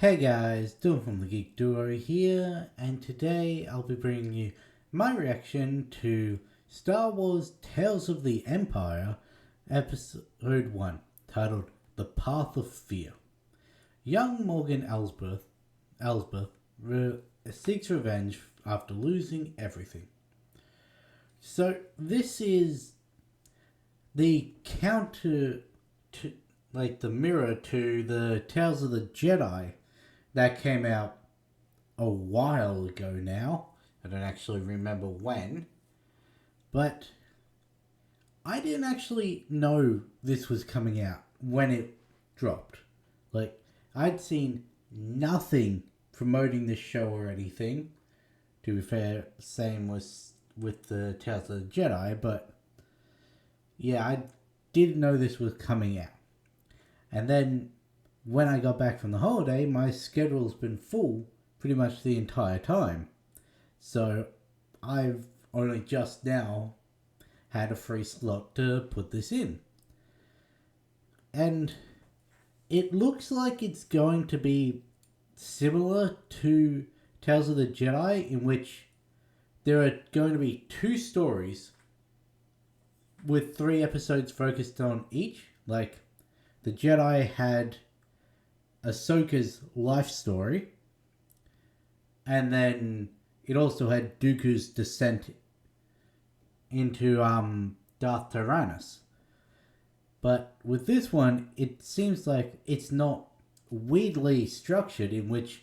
Hey guys, Dylan from the Geek Duo here, and today I'll be bringing you my reaction to Star Wars Tales of the Empire, Episode 1, titled The Path of Fear. Young Morgan Elsbeth seeks revenge after losing everything. So, this is the counter to, the mirror to the Tales of the Jedi that came out a while ago now. I don't actually remember when. But I didn't actually know this was coming out when it dropped. I'd seen nothing promoting this show or anything. To be fair, same was with the Tales of the Jedi, but yeah, I didn't know this was coming out. And then when I got back from the holiday, my schedule's been full pretty much the entire time. So I've only just now had a free slot to put this in. And it looks like it's going to be similar to Tales of the Jedi, in which there are going to be two stories with 3 episodes focused on each. Like, the Jedi had Ahsoka's life story, and then it also had Dooku's descent into Darth Tyrannus. But with this one, it seems like it's not weirdly structured, in which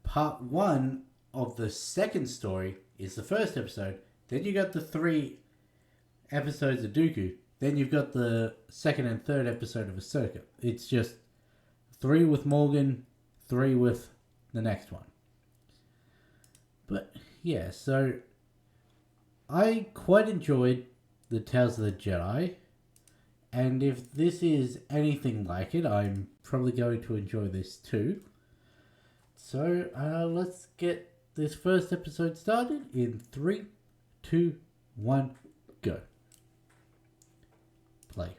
part 1 of the second story is the first episode, then you got the 3 episodes of Dooku, then you've got the second and third episode of Ahsoka. It's just 3 with Morgan, 3 with the next one. But yeah, so I quite enjoyed the Tales of the Jedi, and if this is anything like it, I'm probably going to enjoy this too. So let's get this first episode started in 3, 2, 1, go. Play.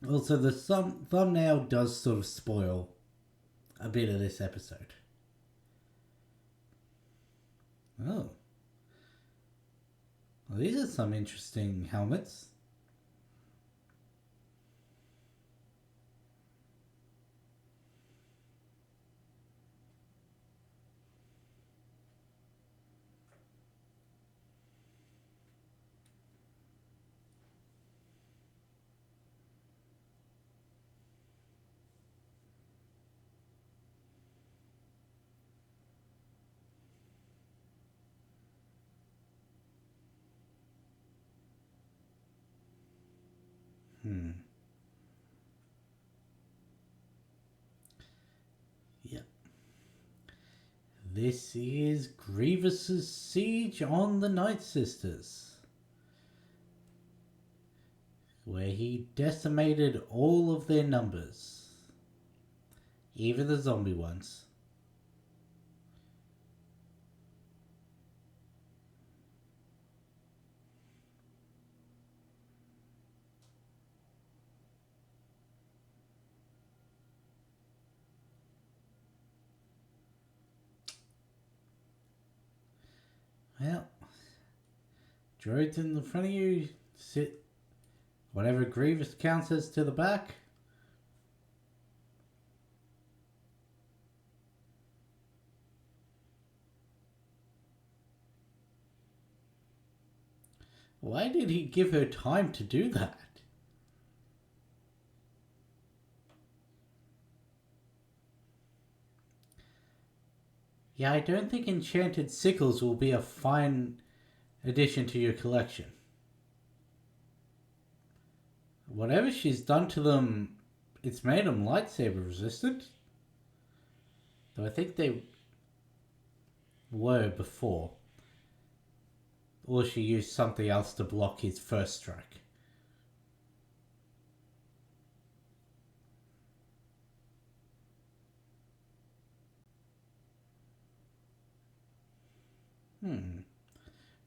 Also, the thumbnail does sort of spoil a bit of this episode. Oh. Well, these are some interesting helmets. Yep. This is Grievous's siege on the Night Sisters, where he decimated all of their numbers, even the zombie ones. Well, droids in the front of you, sit whatever Grievous counts as to the back. Why did he give her time to do that? Yeah, I don't think enchanted sickles will be a fine addition to your collection. Whatever she's done to them, it's made them lightsaber resistant. Though I think they were before. Or she used something else to block his first strike.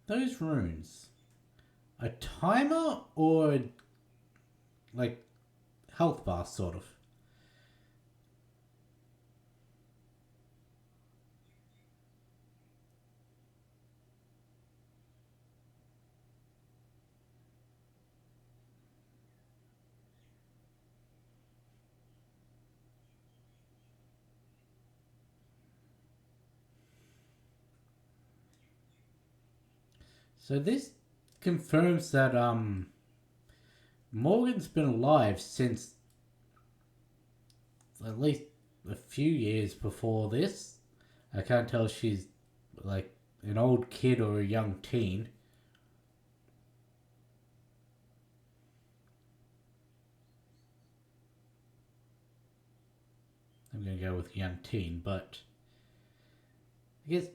Those runes. a timer or like health bar sort of? So this confirms that Morgan's been alive since at least a few years before this. I can't tell if she's like an old kid or a young teen. I'm gonna go with young teen, but I guess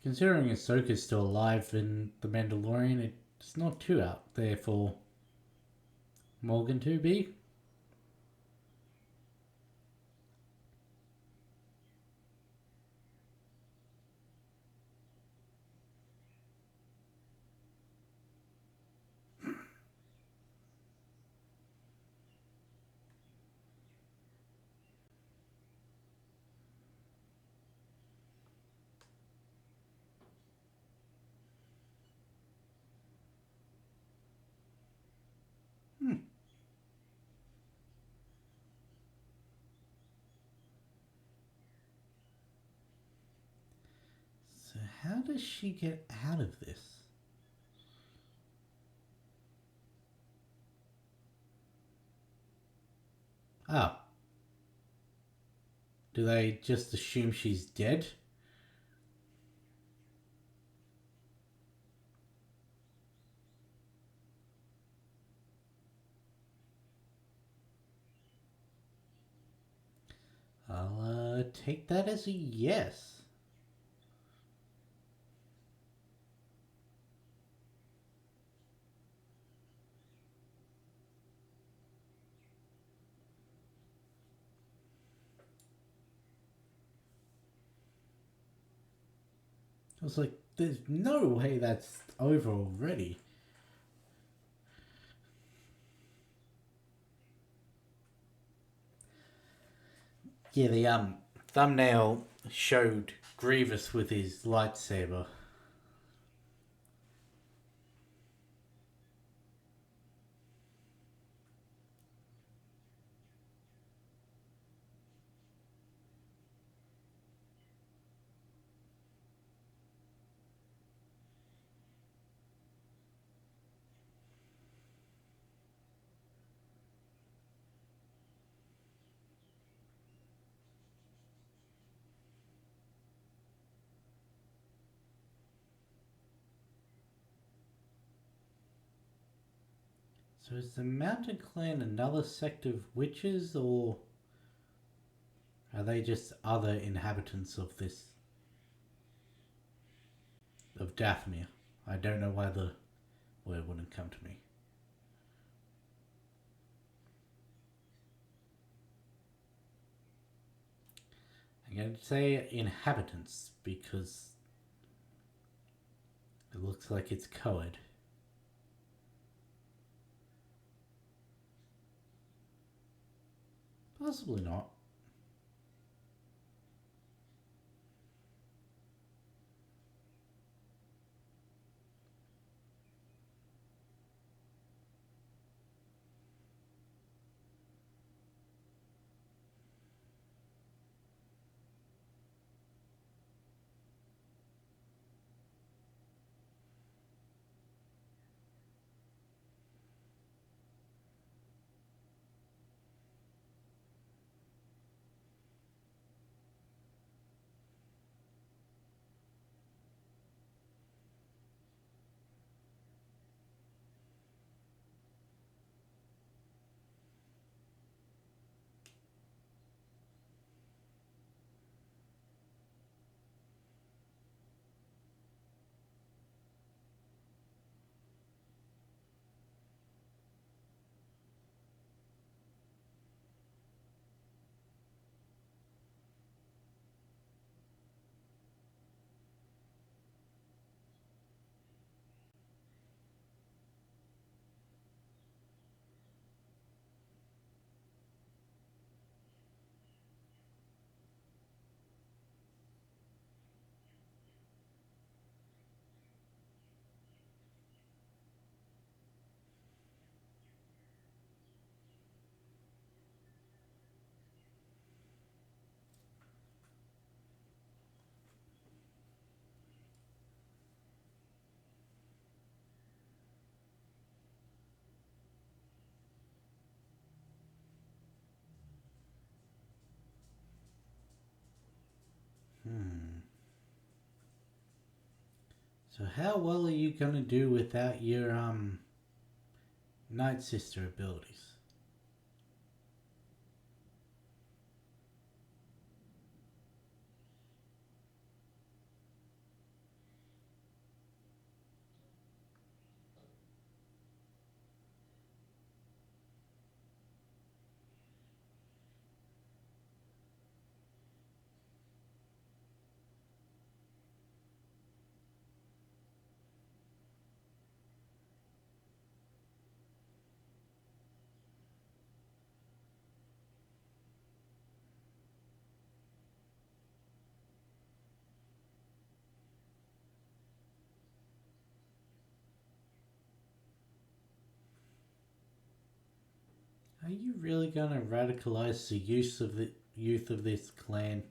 considering Ahsoka's still alive in The Mandalorian, it's not too out there for Morgan to be. Hmm. So how does she get out of this? Oh, do they just assume she's dead? I'll take that as a yes. I was like, there's no way that's over already. Yeah, the thumbnail showed Grievous with his lightsaber. So is the Mountain Clan another sect of witches, or are they just other inhabitants of this of Daphnia? I don't know why the word wouldn't come to me. I'm going to say inhabitants because it looks like it's co-ed. Possibly not. So how well are you gonna do without your Night Sister abilities? Are you really gonna radicalize the use of the youth of this clan?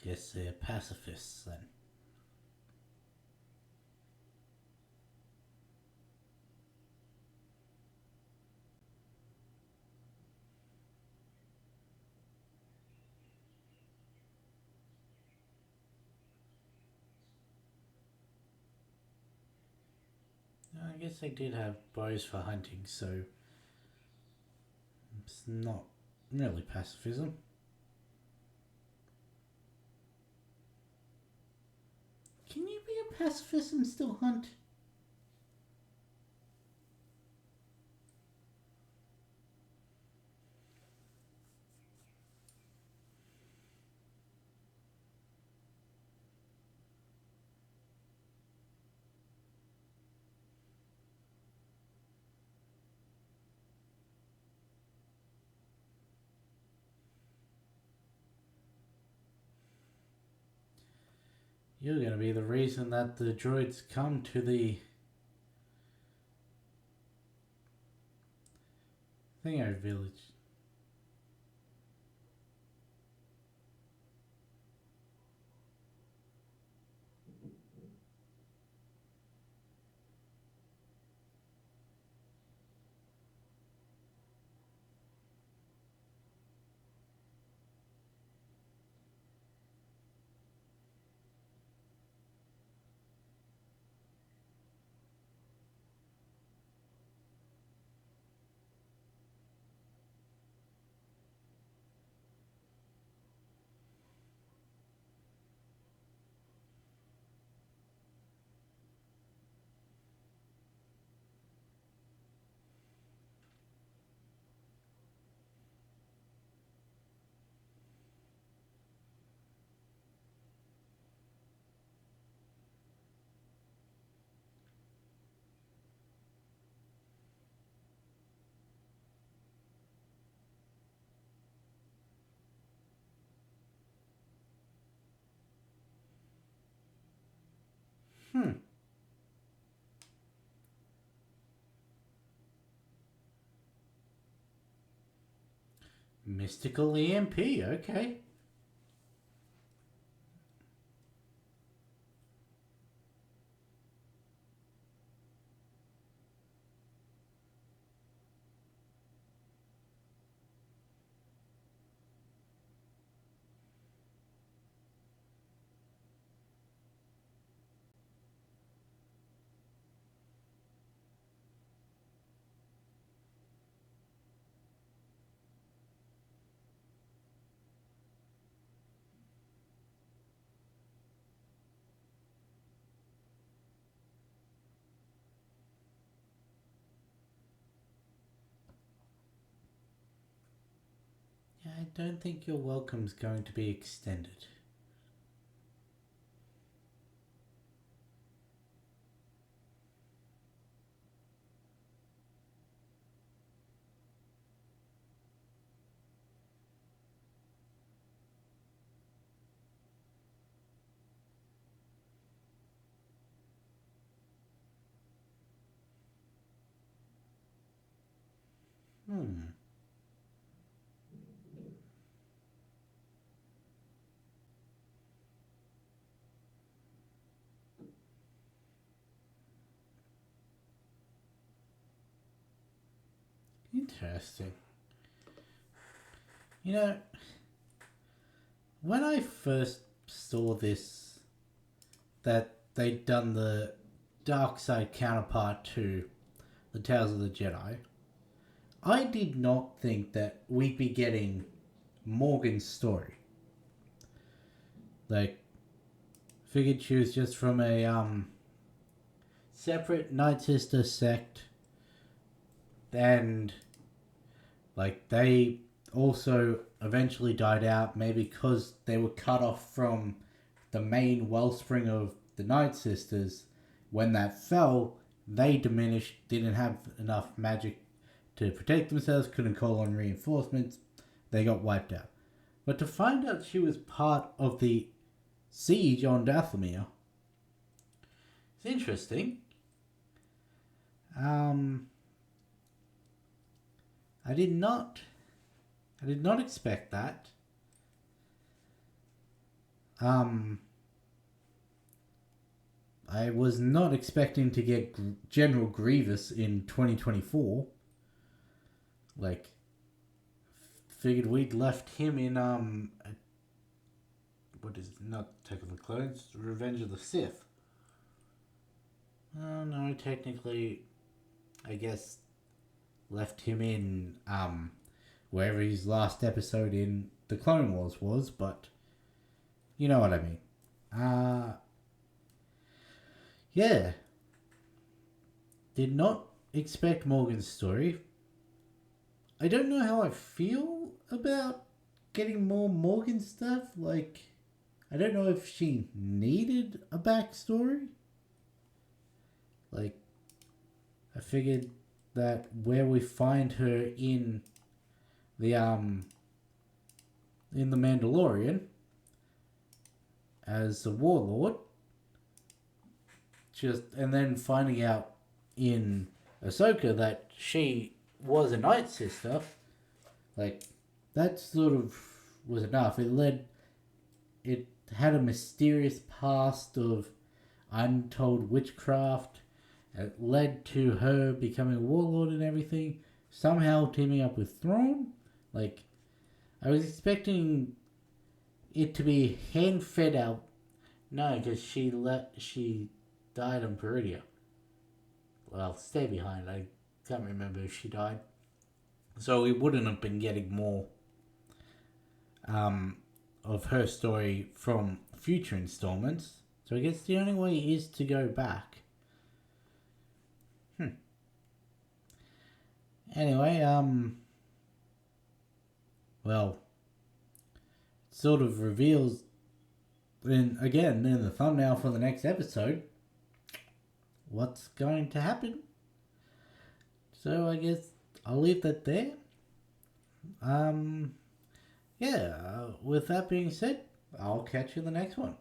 Guess they're pacifists then. I guess they did have bows for hunting, so it's not really pacifism. Can you be a pacifist and still hunt? You're gonna be the reason that the droids come to the Thingo village. Hmm. Mystical EMP, okay. I don't think your welcome's going to be extended. Hmm. Interesting. You know, when I first saw this, that they'd done the Dark Side counterpart to the Tales of the Jedi, I did not think that we'd be getting Morgan's story. Like, figured she was just from a separate Night Sister sect, and like they also eventually died out, maybe because they were cut off from the main wellspring of the Night Sisters. When that fell, they diminished, didn't have enough magic to protect themselves, couldn't call on reinforcements, they got wiped out. But to find out she was part of the siege on Dathomir, it's interesting. I did not expect that. I was not expecting to get General Grievous in 2024. Like, figured we'd left him in what is it? Not Attack of the Clones, Revenge of the Sith. Oh no, technically, I guess left him in wherever his last episode in the Clone Wars was, but you know what I mean. Yeah. Did not expect Morgan's story. I don't know how I feel about getting more Morgan stuff. Like, I don't know if she needed a backstory. Like, I figured that where we find her in the Mandalorian as a warlord, and then finding out in Ahsoka that she was a Night Sister, like, that sort of was enough. It had a mysterious past of untold witchcraft. It led to her becoming a warlord and everything. Somehow teaming up with Thrawn. Like, I was expecting it to be hand fed out. No, because she died on Peridia. Well, Stay Behind. I can't remember if she died. So we wouldn't have been getting more of her story from future installments. So I guess the only way is to go back. Anyway, well, it sort of reveals, in the thumbnail for the next episode, what's going to happen. So I guess I'll leave that there. Yeah, with that being said, I'll catch you in the next one.